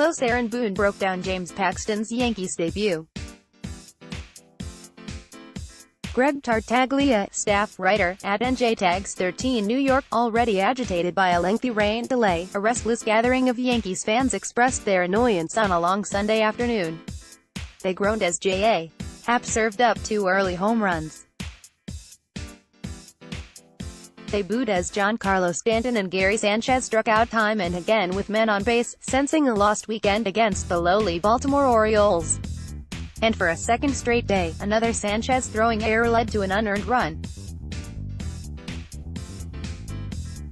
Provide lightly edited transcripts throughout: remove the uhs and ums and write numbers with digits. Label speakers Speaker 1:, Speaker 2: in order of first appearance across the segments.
Speaker 1: Close. Aaron Boone broke down James Paxton's Yankees debut. Greg Tartaglia, staff writer, at NJTags13 New York, already agitated by a lengthy rain delay, a restless gathering of Yankees fans expressed their annoyance on a long Sunday afternoon. They groaned as J.A. Happ served up 2 early home runs. They booed as Giancarlo, Stanton and Gary Sanchez struck out time and again with men on base, sensing a lost weekend against the lowly Baltimore Orioles. And for a second straight day, another Sanchez throwing error led to an unearned run.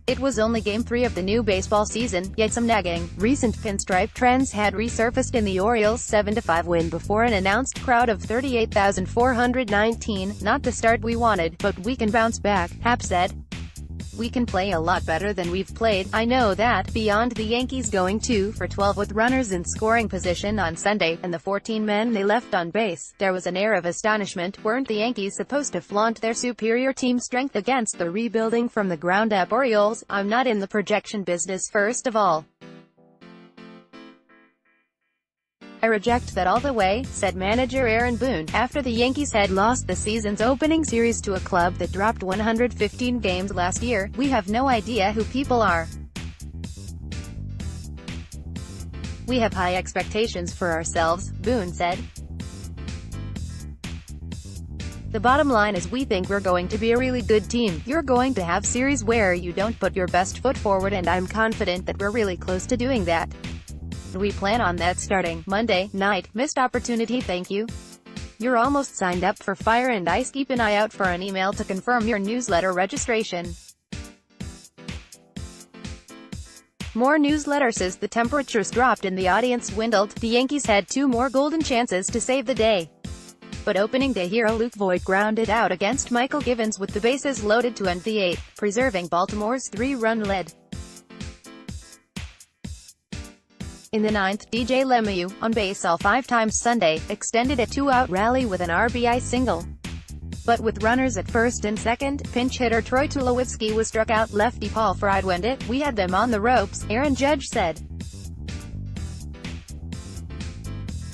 Speaker 1: It was only Game 3 of the new baseball season, yet some nagging, recent pinstripe trends had resurfaced in the Orioles' 7-5 win before an announced crowd of 38,419. Not the start we wanted, but we can bounce back, Happ said. We can play a lot better than we've played, I know that. Beyond the Yankees going 2 for 12 with runners in scoring position on Sunday, and the 14 men they left on base, there was an air of astonishment. Weren't the Yankees supposed to flaunt their superior team strength against the rebuilding from the ground up Orioles? I'm not in the projection business, first of all. I reject that all the way, said manager Aaron Boone, after the Yankees had lost the season's opening series to a club that dropped 115 games last year. We have no idea who people are. We have high expectations for ourselves, Boone said. The bottom line is we think we're going to be a really good team. You're going to have series where you don't put your best foot forward, and I'm confident that we're really close to doing that. We plan on that starting Monday night. Missed opportunity, thank you. You're almost signed up for Fire and Ice. Keep an eye out for an email to confirm your newsletter registration. More newsletters as the temperatures dropped and the audience dwindled. The Yankees had 2 more golden chances to save the day. But opening day hero Luke Voit grounded out against Michael Givens with the bases loaded to end the 8th, preserving Baltimore's 3-run lead. In the 9th, DJ LeMahieu, on base all 5 times Sunday, extended a 2-out rally with an RBI single. But with runners at first and second, pinch hitter Troy Tulowitzki was struck out. Lefty Paul Friedwend it. We had them on the ropes, Aaron Judge said.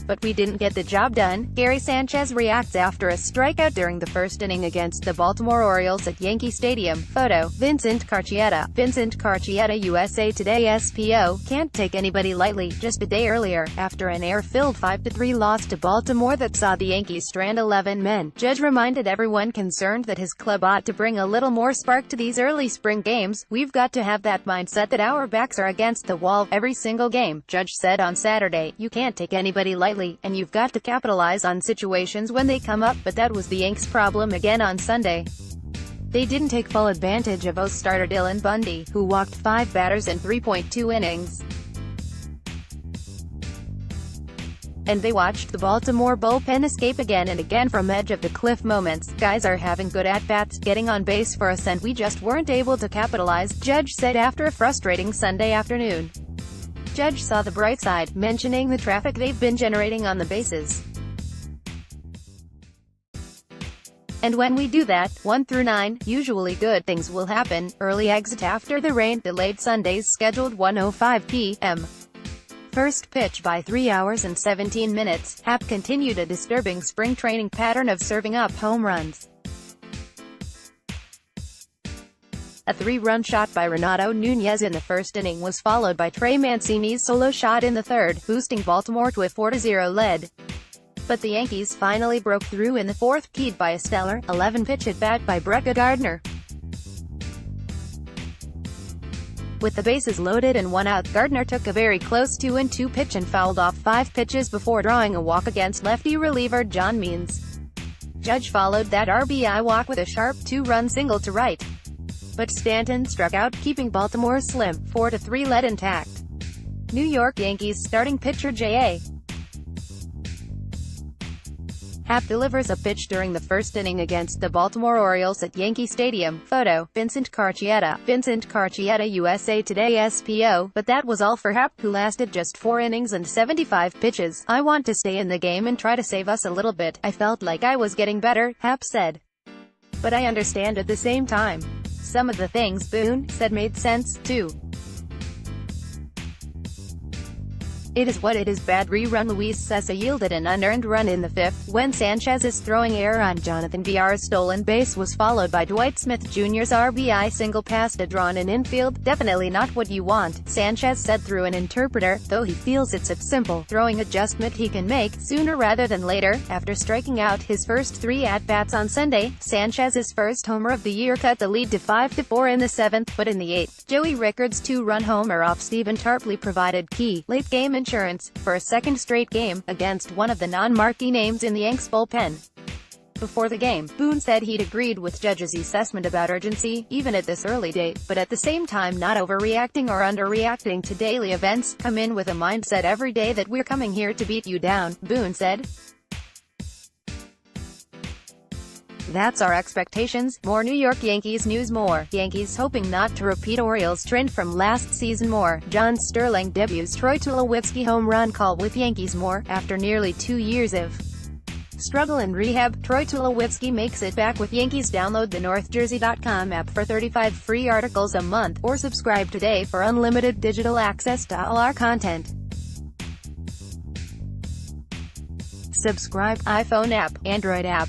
Speaker 1: But we didn't get the job done. Gary Sanchez reacts after a strikeout during the first inning against the Baltimore Orioles at Yankee Stadium. Photo, Vincent Carcietta. Vincent Carcietta, USA Today SPO. Can't take anybody lightly. Just a day earlier, after an air-filled 5-3 loss to Baltimore that saw the Yankees strand 11 men, Judge reminded everyone concerned that his club ought to bring a little more spark to these early spring games. We've got to have that mindset that our backs are against the wall every single game, Judge said on Saturday. You can't take anybody lightly, and you've got to capitalize on situations when they come up, but that was the Yanks' problem again on Sunday. They didn't take full advantage of O's starter Dylan Bundy, who walked 5 batters in 3.2 innings. And they watched the Baltimore bullpen escape again and again from edge-of-the-cliff moments. Guys are having good at-bats, getting on base for us, and we just weren't able to capitalize, Judge said after a frustrating Sunday afternoon. Judge saw the bright side, mentioning the traffic they've been generating on the bases. And when we do that, 1 through 9, usually good things will happen. Early exit after the rain delayed Sunday's scheduled 1:05 p.m. first pitch by 3 hours and 17 minutes. Happ continued a disturbing spring training pattern of serving up home runs. A 3-run shot by Renato Nunez in the first inning was followed by Trey Mancini's solo shot in the third, boosting Baltimore to a 4-0 lead. But the Yankees finally broke through in the 4th, keyed by a stellar 11-pitch at-bat by Brett Gardner. With the bases loaded and 1 out, Gardner took a very close 2-2 pitch and fouled off 5 pitches before drawing a walk against lefty reliever John Means. Judge followed that RBI walk with a sharp 2-run single to right. But Stanton struck out, keeping Baltimore's slim 4-3 lead intact. New York Yankees starting pitcher J.A. Happ delivers a pitch during the first inning against the Baltimore Orioles at Yankee Stadium. Photo, Vincent Carcietta. Vincent Carcietta, USA Today SPO. But that was all for Happ, who lasted just 4 innings and 75 pitches. I want to stay in the game and try to save us a little bit. I felt like I was getting better, Happ said. But I understand at the same time. Some of the things Boone said made sense, too. It is what it is. Bad rerun. Luis Cessa yielded an unearned run in the fifth, when Sanchez's throwing error on Jonathan Villar's stolen base was followed by Dwight Smith Jr.'s RBI single past a drawn in infield. Definitely not what you want, Sanchez said through an interpreter, though he feels it's a simple throwing adjustment he can make sooner rather than later. After striking out his first 3 at-bats on Sunday, Sanchez's first homer of the year cut the lead to 5-4 in the 7th, but in the 8th, Joey Rickard's 2-run homer off Stephen Tartaglia provided key, late-game insurance, for a second straight game, against one of the non-marquee names in the Yanks bullpen. Before the game, Boone said he'd agreed with Judge's assessment about urgency, even at this early date, but at the same time not overreacting or underreacting to daily events. Come in with a mindset every day that we're coming here to beat you down, Boone said. That's our expectations. More New York Yankees news. More Yankees hoping not to repeat Orioles trend from last season. More John Sterling debuts Troy Tulowitzki home run call with Yankees. More after nearly 2 years of struggle and rehab, Troy Tulowitzki makes it back with Yankees. Download the NorthJersey.com app for 35 free articles a month, or subscribe today for unlimited digital access to all our content. Subscribe. iPhone app, Android app.